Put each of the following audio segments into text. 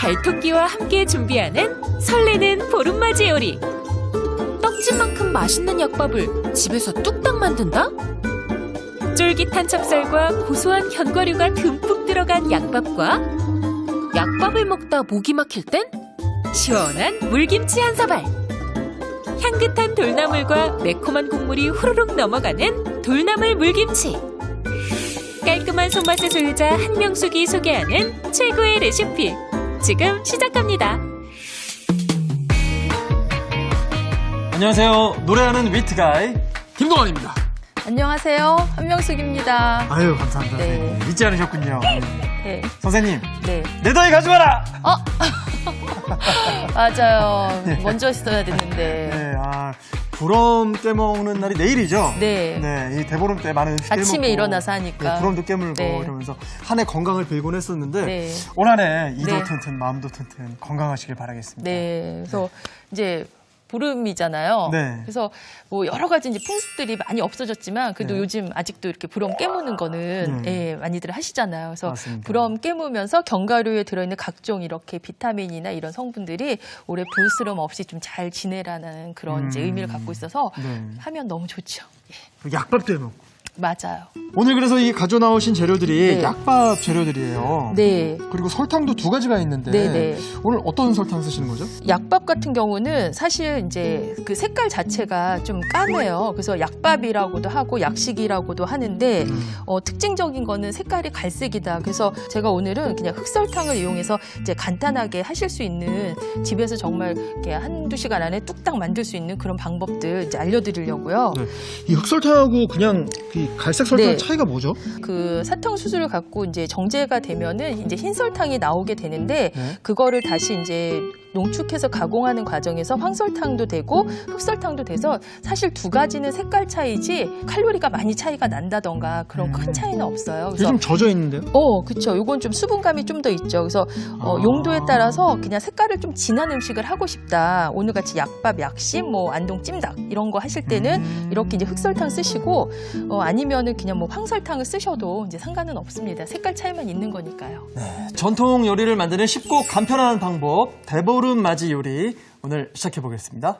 갈토끼와 함께 준비하는 설레는 보름맞이 요리. 떡집만큼 맛있는 약밥을 집에서 뚝딱 만든다? 쫄깃한 찹쌀과 고소한 견과류가 듬뿍 들어간 약밥과 약밥을 먹다 목이 막힐 땐 시원한 물김치 한 사발. 향긋한 돌나물과 매콤한 국물이 후루룩 넘어가는 돌나물 물김치. 깔끔한 손맛의 소유자 한명숙이 소개하는 최고의 레시피. 지금 시작합니다. 안녕하세요. 노래하는 위트가이 김동완입니다. 안녕하세요. 한명숙입니다. 아유, 감사합니다. 네. 선생님. 잊지 않으셨군요. 네. 선생님, 네. 내 더위 가져와라! 맞아요. 먼저 했어야 됐는데. 네, 부럼 깨먹는 날이 내일이죠? 네. 네, 이 대보름 때 많은 음식 아침에 깨먹고, 일어나서 하니까. 네, 부럼도 깨물고 네. 이러면서 한 해 건강을 빌곤 했었는데 네. 올 한 해 이도 네. 튼튼 마음도 튼튼 건강하시길 바라겠습니다. 네. 그래서 이제 보름이잖아요. 네. 그래서 뭐 여러 가지 이제 풍습들이 많이 없어졌지만 그래도 네. 요즘 아직도 이렇게 부럼 깨무는 거는 예, 많이들 하시잖아요. 그래서 맞습니다. 부럼 깨무면서 견과류에 들어있는 각종 이렇게 비타민이나 이런 성분들이 올해 불스름 없이 좀 잘 지내라는 그런 이제 의미를 갖고 있어서 네. 하면 너무 좋죠. 약밥도 해먹고. 맞아요. 오늘 그래서 이 가져 나오신 재료들이 네. 약밥 재료들이에요. 네. 그리고 설탕도 두 가지가 있는데 네네. 오늘 어떤 설탕 쓰시는 거죠? 약밥 같은 경우는 사실 이제 그 색깔 자체가 좀 까매요. 그래서 약밥이라고도 하고 약식이라고도 하는데 특징적인 거는 색깔이 갈색이다. 그래서 제가 오늘은 그냥 흑설탕을 이용해서 이제 간단하게 하실 수 있는 집에서 정말 이렇게 한두 시간 안에 뚝딱 만들 수 있는 그런 방법들 이제 알려드리려고요. 네. 이 흑설탕하고 그냥 이 갈색 설탕의 네. 차이가 뭐죠? 그 사탕수수를 갖고 이제 정제가 되면은 이제 흰 설탕이 나오게 되는데 네. 그거를 다시 이제 농축해서 가공하는 과정에서 황설탕도 되고 흑설탕도 돼서 사실 두 가지는 색깔 차이지 칼로리가 많이 차이가 난다던가 그런 큰 차이는 없어요. 그래서 요즘 젖어 있는데요? 그쵸. 요건 좀 수분감이 좀 더 있죠. 그래서 용도에 따라서 그냥 색깔을 좀 진한 음식을 하고 싶다. 오늘 같이 약밥, 약심, 뭐 안동 찜닭 이런 거 하실 때는 이렇게 이제 흑설탕 쓰시고 아니면은 그냥 뭐 황설탕을 쓰셔도 이제 상관은 없습니다. 색깔 차이만 있는 거니까요. 전통 요리를 만드는 쉽고 간편한 방법 대보름 맞이 요리 오늘 시작해 보겠습니다.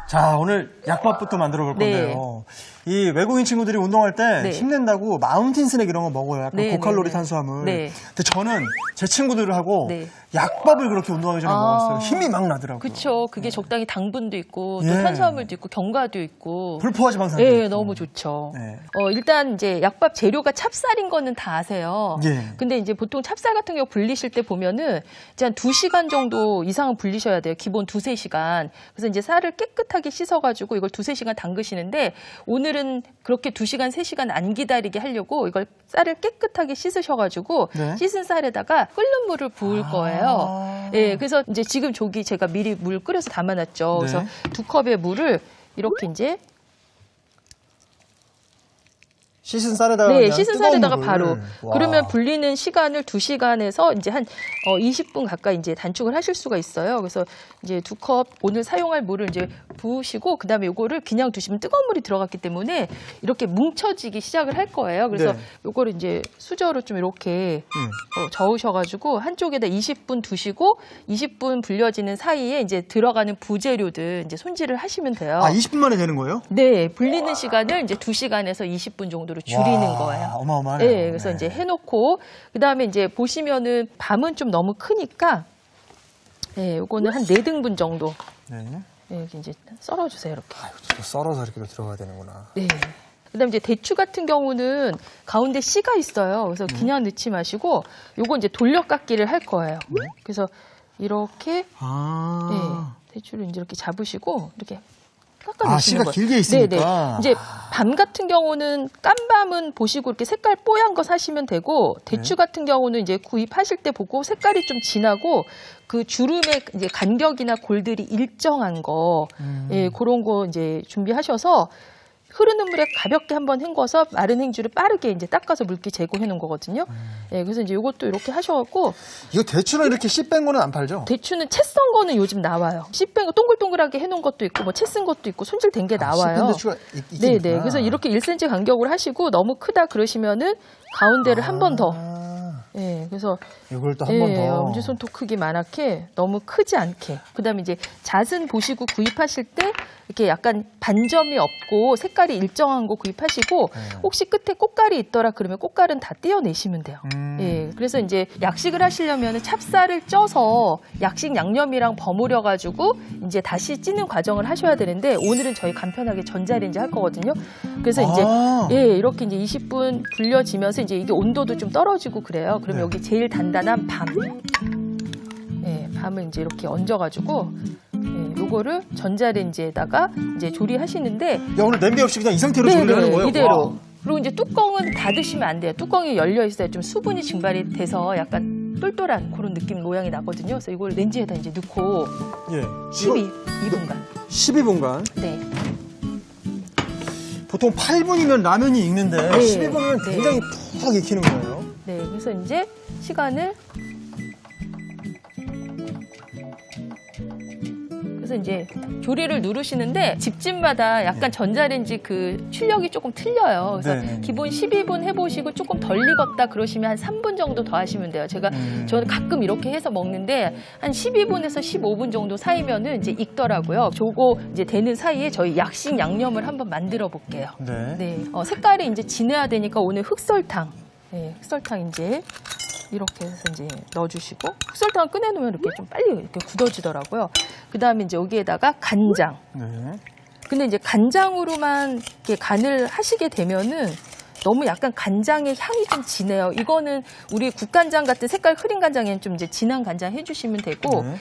자, 오늘 약밥부터 만들어 볼 건데요. 이 외국인 친구들이 운동할 때 네. 힘낸다고 마운틴 스낵 이런 거 먹어요. 약간 네, 고칼로리 네, 네. 탄수화물. 네. 근데 저는 제 친구들하고 네. 약밥을 그렇게 운동하기 전에 먹었어요. 힘이 막 나더라고요. 그쵸. 그게 적당히 당분도 있고 또 예. 탄수화물도 있고 견과도 있고. 불포화지방산도 네, 있고. 너무 좋죠. 네. 일단 이제 약밥 재료가 찹쌀인 거는 다 아세요. 예. 근데 이제 보통 찹쌀 같은 경우 불리실 때 보면은 이제 한 2시간 정도 이상은 불리셔야 돼요. 기본 2-3시간. 그래서 이제 쌀을 깨끗하게 씻어가지고 이걸 2-3시간 담그시는데 오늘은 그렇게 2시간, 3시간 안 기다리게 하려고 이걸 쌀을 깨끗하게 씻으셔가지고 네. 씻은 쌀에다가 끓는 물을 부을 거예요. 예, 그래서 이제 지금 저기 제가 미리 물 끓여서 담아놨죠. 네. 그래서 2컵의 물을 이렇게 이제 씻은 쌀에다가 네, 그냥 씻은 뜨거운 쌀에다가 물을. 바로. 와. 그러면 불리는 시간을 2시간에서 이제 한 20분 가까이 이제 단축을 하실 수가 있어요. 그래서 이제 2컵 오늘 사용할 물을 이제 부으시고 그다음에 요거를 그냥 두시면 뜨거운 물이 들어갔기 때문에 이렇게 뭉쳐지기 시작을 할 거예요. 그래서 네. 요거를 이제 수저로 좀 이렇게 저으셔가지고 한쪽에다 20분 두시고 20분 불려지는 사이에 이제 들어가는 부재료들 이제 손질을 하시면 돼요. 20분 만에 되는 거예요? 네, 불리는 시간을 이제 2시간에서 20분 정도로 줄이는 와, 거예요. 어마어마하네요. 네, 그래서 이제 해놓고 그다음에 이제 보시면은 밤은 좀 너무 크니까 네, 요거는 한 4등분 정도 네. 네, 이렇게 이제 썰어주세요, 이렇게. 또 썰어서 이렇게 들어가야 되는구나. 네. 그다음에 이제 대추 같은 경우는 가운데 씨가 있어요. 그래서 그냥 넣지 마시고 요거 이제 돌려깎기를 할 거예요. 그래서 이렇게 대추를 이제 이렇게 잡으시고 이렇게 깎아 씨가 놓으시는 거예요. 길게 있으니까. 네네. 이제 밤 같은 경우는 깐 밤은 보시고 이렇게 색깔 뽀얀 거 사시면 되고 대추 같은 경우는 이제 구입하실 때 보고 색깔이 좀 진하고 그 주름의 이제 간격이나 골들이 일정한 거, 예, 그런 거 이제 준비하셔서 흐르는 물에 가볍게 한번 헹궈서 마른 행주를 빠르게 이제 닦아서 물기 제거해 놓은 거거든요. 예, 그래서 이제 이것도 이렇게 하셔갖고 이거 대추는 이렇게 씨 뺀 거는 안 팔죠? 대추는 채 썬 거는 요즘 나와요. 씨 뺀 거 동글동글하게 해놓은 것도 있고 뭐 채 쓴 것도 있고 손질 된 게 나와요. 씨 뺀 대추가 있긴 네네. 있구나. 그래서 이렇게 1cm 간격으로 하시고 너무 크다 그러시면은 가운데를 한 번 더. 예, 그래서 이걸 또 한 번 더. 엄지손톱 크기 만하게 너무 크지 않게. 그다음에 이제 잣은 보시고 구입하실 때 이렇게 약간 반점이 없고 색깔이 일정한 거 구입하시고 혹시 끝에 꽃갈이 있더라 그러면 꽃갈은 다 떼어내시면 돼요. 예, 그래서 이제 약식을 하시려면 찹쌀을 쪄서 약식 양념이랑 버무려 가지고 이제 다시 찌는 과정을 하셔야 되는데 오늘은 저희 간편하게 전자레인지 할 거거든요. 그래서 이제 이렇게 이제 20분 불려지면서 이제 이게 온도도 좀 떨어지고 그래요. 그러면 여기 제일 단단한 밤. 예, 밤을 이제 이렇게 얹어가지고 요거를 전자레인지에다가 이제 조리하시는데 야, 오늘 냄비 없이 그냥 이 상태로 조리를 하는 거예요? 이대로. 와. 그리고 이제 뚜껑은 닫으시면 안 돼요. 뚜껑이 열려 있어야 좀 수분이 증발이 돼서 약간 똘똘한 그런 느낌 모양이 나거든요. 그래서 이걸 렌즈에다 이제 넣고 예. 12분간. 12분간. 네. 보통 8분이면 라면이 익는데 12분이면 네. 굉장히 푹 익히는 거예요. 네. 그래서 이제 시간을 그래서 이제 조리를 누르시는데 집집마다 약간 전자레인지 그 출력이 조금 틀려요. 그래서 네. 기본 12분 해보시고 조금 덜 익었다 그러시면 한 3분 정도 더 하시면 돼요. 저는 가끔 이렇게 해서 먹는데 한 12분에서 15분 정도 사이면은 이제 익더라고요. 저거 이제 되는 사이에 저희 약식 양념을 한번 만들어 볼게요. 네. 네. 색깔이 이제 진해야 되니까 오늘 흑설탕. 네, 흑설탕 이제 이렇게 해서 이제 넣어주시고 흑설탕을 꺼내놓으면 이렇게 좀 빨리 이렇게 굳어지더라고요. 그 다음에 이제 여기에다가 간장. 네. 근데 이제 간장으로만 이렇게 간을 하시게 되면은 너무 약간 간장의 향이 좀 진해요. 이거는 우리 국간장 같은 색깔 흐린 간장에는 좀 이제 진한 간장 해주시면 되고. 네.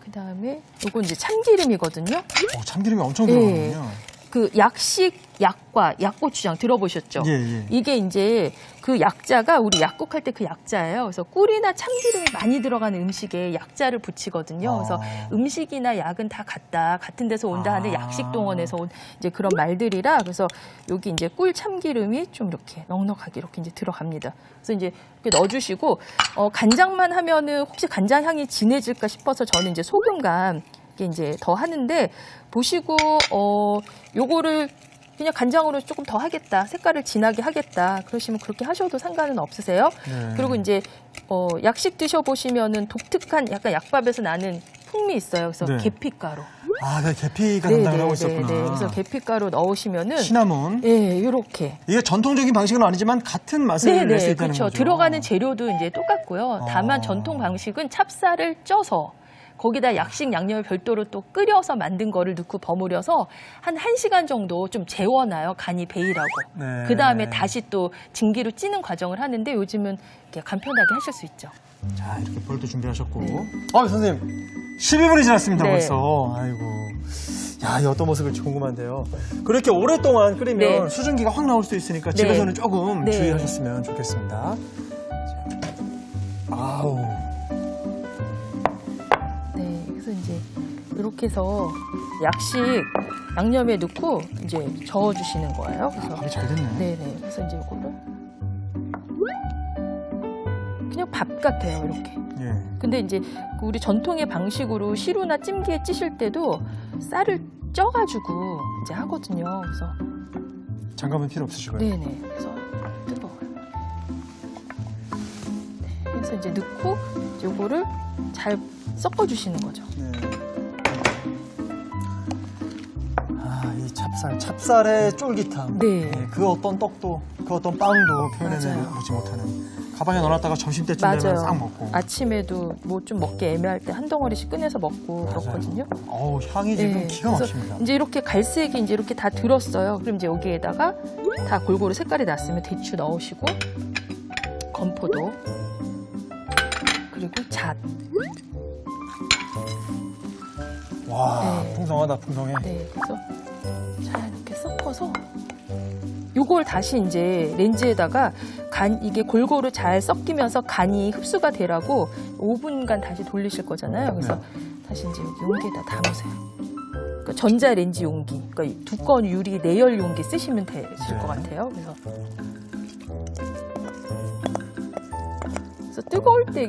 그 다음에 요거 이제 참기름이거든요. 참기름이 엄청 들어가거든요. 그 약식 약과 약고추장 들어보셨죠? 예. 이게 이제 그 약자가 우리 약국할 때 그 약자예요. 그래서 꿀이나 참기름이 많이 들어가는 음식에 약자를 붙이거든요. 그래서 음식이나 약은 다 같은 데서 온다 하는 약식 동원에서 온 이제 그런 말들이라 그래서 여기 이제 꿀 참기름이 좀 이렇게 넉넉하게 이렇게 이제 들어갑니다. 그래서 이제 이렇게 넣어주시고 간장만 하면은 혹시 간장 향이 진해질까 싶어서 저는 이제 소금간 이제 더 하는데 보시고 요거를 그냥 간장으로 조금 더 하겠다 색깔을 진하게 하겠다 그러시면 그렇게 하셔도 상관은 없으세요. 네. 그리고 이제 약식 드셔보시면은 독특한 약간 약밥에서 나는 풍미 있어요. 그래서 네. 계피가루. 그 계피가 담당을 하고 있었구나. 그래서 계피가루 넣으시면은 시나몬. 이렇게. 이게 전통적인 방식은 아니지만 같은 맛을 낼 수 있다는 그렇죠. 거죠. 들어가는 재료도 이제 똑같고요. 다만 전통 방식은 찹쌀을 쪄서 거기다 약식 양념을 별도로 또 끓여서 만든 거를 넣고 버무려서 한 1시간 정도 좀 재워놔요. 간이 배이라고. 네. 그 다음에 다시 또 증기로 찌는 과정을 하는데 요즘은 이렇게 간편하게 하실 수 있죠. 자, 이렇게 볼도 준비하셨고. 선생님, 12분이 지났습니다, 네. 벌써. 아이고. 야, 이 어떤 모습일지 궁금한데요. 그렇게 오랫동안 끓이면 네. 수증기가 확 나올 수 있으니까 네. 집에서는 조금 네. 주의하셨으면 좋겠습니다. 아우. 네, 그래서 이제 이렇게 해서 약식 양념에 넣고 이제 저어주시는 거예요. 그래서 밥이 잘 됐네. 네네. 그래서 이제 이거를 그냥 밥 같아요, 이렇게. 예. 근데 이제 우리 전통의 방식으로 시루나 찜기에 찌실 때도 쌀을 쪄가지고 이제 하거든요. 그래서 장갑은 필요 없으시고요. 네네. 그래서 뜨거워요. 네, 그래서 이제 넣고 요거를 잘 섞어주시는 거죠. 네. 이 찹쌀의 쫄깃함. 네. 그 어떤 떡도, 그 어떤 빵도 표현해내지 맞아요. 못하는 가방에 넣어놨다가 점심때쯤 맞아요. 되면 싹 먹고. 아침에도 뭐 좀 먹기 애매할 때 한 덩어리씩 꺼내서 먹고 그렇거든요. 어우, 향이 지금 네, 기가 그래서 막힙니다. 이제 이렇게 갈색이 이제 이렇게 다 들었어요. 그럼 이제 여기에다가 다 골고루 색깔이 났으면 대추 넣으시고 건포도 그리고 잣. 와, 네. 풍성하다, 풍성해. 네, 그래서 잘 이렇게 섞어서 요걸 다시 이제 렌즈에다가 이게 골고루 잘 섞이면서 간이 흡수가 되라고 5분간 다시 돌리실 거잖아요. 그래서 다시 이제 여기 용기에다 담으세요. 그러니까 전자레인지 용기, 그러니까 이 두꺼운 유리 내열 용기 쓰시면 되실 것 같아요. 그래서 뜨거울 때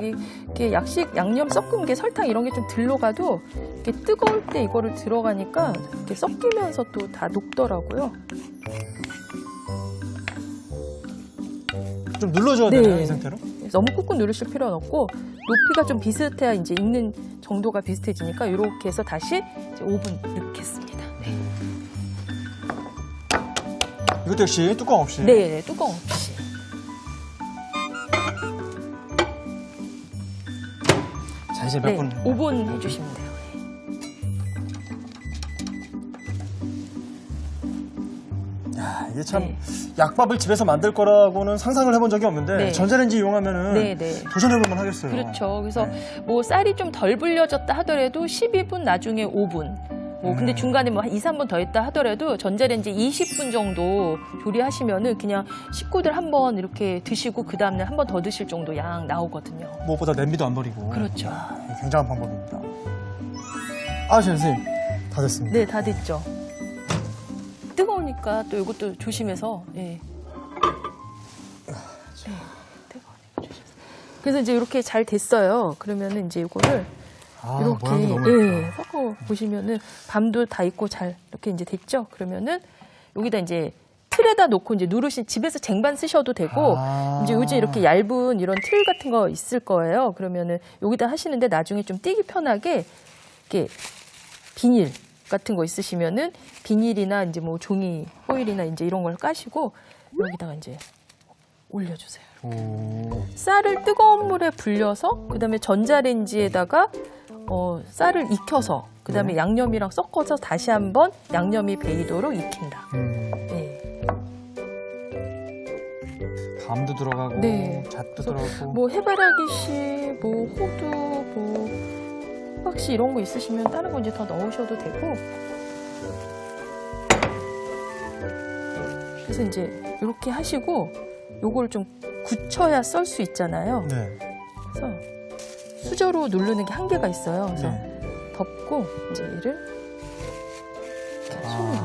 이게 약식 양념 섞은 게 설탕 이런 게 좀 들러가도 이렇게 뜨거울 때 이거를 들어가니까 이렇게 섞이면서 또 다 녹더라고요. 좀 눌러줘야 네. 되나요, 이 상태로? 너무 꾹꾹 누르실 필요는 없고 높이가 좀 비슷해야 이제 익는 정도가 비슷해지니까 이렇게 해서 다시 이제 5분 넣겠습니다. 이것도 역시 뚜껑 없이. 네, 뚜껑 없이. 자, 이제 몇 네, 분? 5분 해주시면 돼요. 야, 이게 참 네. 약밥을 집에서 만들 거라고는 상상을 해본 적이 없는데 네. 전자레인지 이용하면은 네, 네. 도전해볼 만 하겠어요. 그렇죠. 그래서 네. 뭐 쌀이 좀 덜 불려졌다 하더라도 12분 나중에 5분. 뭐 근데 중간에 뭐 한 2, 3분 더 했다 하더라도 전자레인지 20분 정도 조리하시면은 그냥 식구들 한번 이렇게 드시고 그 다음날 한 번 더 드실 정도 양 나오거든요. 무엇보다 냄비도 안 버리고. 그렇죠. 야, 이게 굉장한 방법입니다. 아, 선생님, 다 됐습니다. 네, 다 됐죠. 뜨거우니까 또 이것도 조심해서. 예. 네, 뜨거우니까 조심해서. 그래서 이제 이렇게 잘 됐어요. 그러면은 이제 이거를 아, 이렇게 모양도 너무 예쁘다. 예, 섞어 보시면은 밤도 다 익고 잘 이렇게 이제 됐죠. 그러면은 여기다 이제 틀에다 놓고 이제 누르신 집에서 쟁반 쓰셔도 되고 아. 이제 요즘 이렇게 얇은 이런 틀 같은 거 있을 거예요. 그러면은 여기다 하시는데 나중에 좀 띄기 편하게 이렇게 비닐 같은 거 있으시면은 비닐이나 이제 뭐 종이 호일이나 이제 이런 걸 까시고 여기다가 이제 올려주세요. 오. 쌀을 뜨거운 물에 불려서 그다음에 전자레인지에다가 쌀을 익혀서 그다음에 양념이랑 섞어서 다시 한번 양념이 배이도록 익힌다. 네. 밤도 들어가고, 네. 잣도 들어가고. 뭐 해바라기씨, 뭐 호두, 뭐 호박씨 이런 거 있으시면 다른 거 이제 더 넣으셔도 되고. 그래서 이제 이렇게 하시고 요걸 좀 굳혀야 썰 수 있잖아요. 네. 그래서 수저로 누르는 게 한계가 있어요. 그래서 네. 덮고 이제 얘를 이렇게 손으로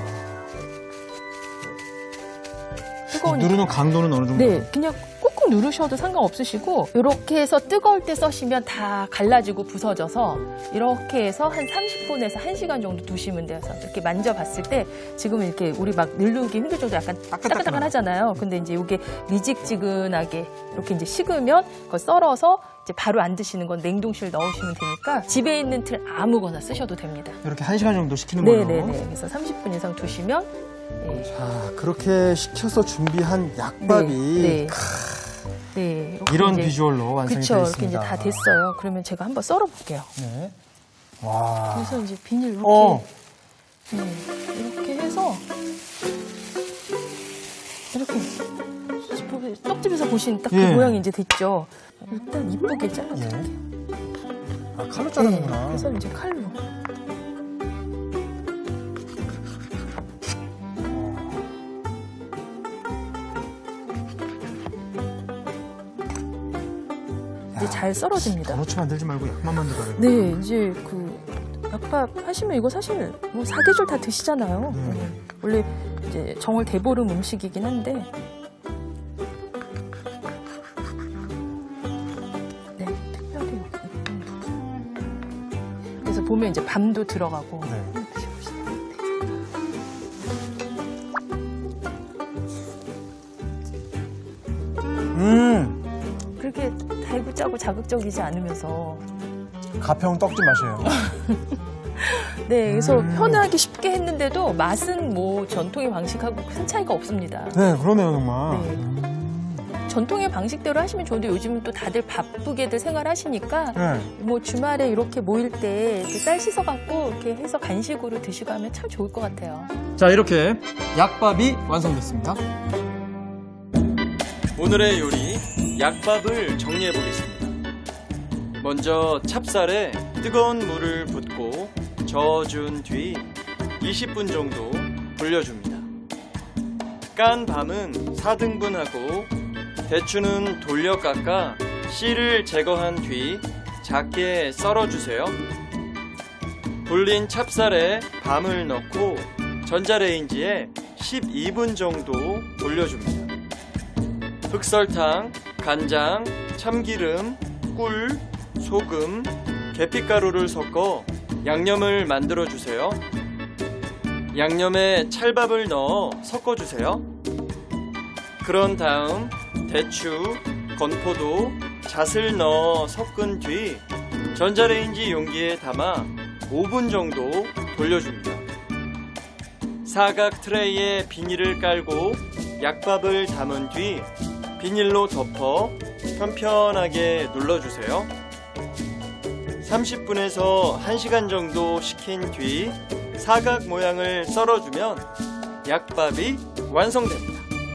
뜨거운 누르는 강도는 어느 정도? 네, 그냥 꾹꾹 누르셔도 상관없으시고 이렇게 해서 뜨거울 때 써시면 다 갈라지고 부서져서 이렇게 해서 한 30분에서 1시간 정도 두시면 돼요. 그래서 이렇게 만져봤을 때 지금은 이렇게 우리 막 누르기 힘들 정도 약간 따끈따끈하잖아요. 근데 이제 이게 미직지근하게 이렇게 이제 식으면 그걸 썰어서 이제 바로 안 드시는 건 냉동실 넣으시면 되니까 집에 있는 틀 아무거나 쓰셔도 됩니다. 이렇게 1시간 정도 식히는 걸로. 네네네. 그래서 30분 이상 두시면 자, 그렇게 식혀서 준비한 약밥이 네. 네, 이렇게 이런 이제 비주얼로 완성이 그쵸, 되어 이렇게 이제 있습니다. 다 됐어요. 그러면 제가 한번 썰어볼게요. 네. 와. 그래서 이제 비닐 이렇게, 이렇게 해서 이렇게 떡집에서 보신 딱 그 예. 모양이 이제 됐죠. 일단 이쁘게 잘라줄게요. 아, 칼로 자르는구나. 네, 그래서 이제 칼로. 이제 잘 썰어집니다. 도너츠 만들지 말고 약만 만들어야 돼. 네, 이제 그 약밥 하시면 이거 사실 뭐 사계절 다 드시잖아요. 원래 이제 정월 대보름 음식이긴 한데. 네, 특별히 예쁜 부분. 그래서 보면 이제 밤도 들어가고. 네. 드셔보시면 그렇게 달고 짜고 자극적이지 않으면서. 가평 떡집 맛이에요. 네, 그래서 편하게 쉽게 했는데도 맛은 뭐 전통의 방식하고 큰 차이가 없습니다. 네, 그러네요, 정말. 네. 전통의 방식대로 하시면 좋은데 요즘은 또 다들 바쁘게들 생활하시니까 네. 뭐 주말에 이렇게 모일 때 이렇게 쌀 씻어갖고 이렇게 해서 간식으로 드시고 하면 참 좋을 것 같아요. 자, 이렇게 약밥이 완성됐습니다. 오늘의 요리, 약밥을 정리해 보겠습니다. 먼저 찹쌀에 뜨거운 물을 붓고 저어준 뒤 20분 정도 불려줍니다. 깐 밤은 4등분하고 대추는 돌려 깎아 씨를 제거한 뒤 작게 썰어주세요. 불린 찹쌀에 밤을 넣고 전자레인지에 12분 정도 돌려줍니다. 흑설탕, 간장, 참기름, 꿀, 소금, 계피가루를 섞어 양념을 만들어 주세요. 양념에 찰밥을 넣어 섞어주세요. 그런 다음 대추, 건포도, 잣을 넣어 섞은 뒤 전자레인지 용기에 담아 5분 정도 돌려줍니다. 사각 트레이에 비닐을 깔고 약밥을 담은 뒤 비닐로 덮어 편편하게 눌러주세요. 30분에서 1시간 정도 식힌 뒤 사각 모양을 썰어주면 약밥이 완성됩니다.